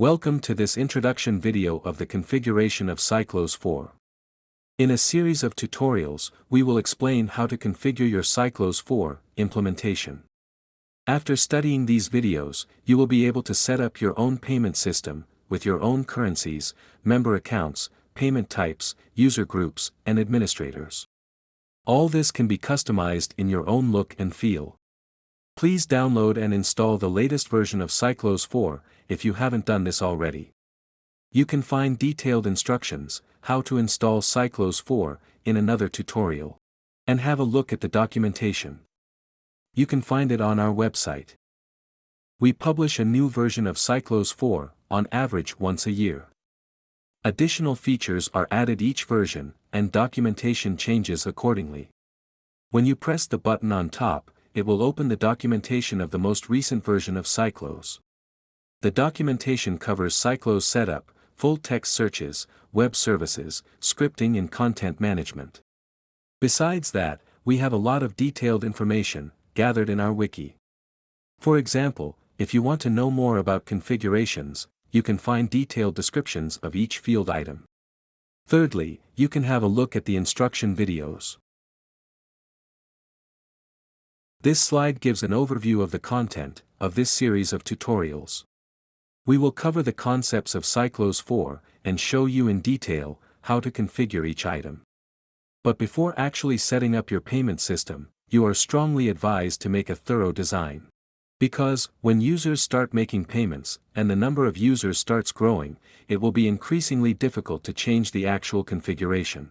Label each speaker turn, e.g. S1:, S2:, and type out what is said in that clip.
S1: Welcome to this introduction video of the configuration of Cyclos 4. In a series of tutorials, we will explain how to configure your Cyclos 4 implementation. After studying these videos, you will be able to set up your own payment system, with your own currencies, member accounts, payment types, user groups, and administrators. All this can be customized in your own look and feel. Please download and install the latest version of Cyclos 4, if you haven't done this already. You can find detailed instructions, how to install Cyclos 4, in another tutorial. And have a look at the documentation. You can find it on our website. We publish a new version of Cyclos 4, on average once a year. Additional features are added each version, and documentation changes accordingly. When you press the button on top, it will open the documentation of the most recent version of Cyclos. The documentation covers Cyclos setup, full-text searches, web services, scripting and content management. Besides that, we have a lot of detailed information, gathered in our wiki. For example, if you want to know more about configurations, you can find detailed descriptions of each field item. Thirdly, you can have a look at the instruction videos. This slide gives an overview of the content of this series of tutorials. We will cover the concepts of Cyclos 4 and show you in detail how to configure each item. But before actually setting up your payment system, you are strongly advised to make a thorough design. Because, when users start making payments, and the number of users starts growing, it will be increasingly difficult to change the actual configuration.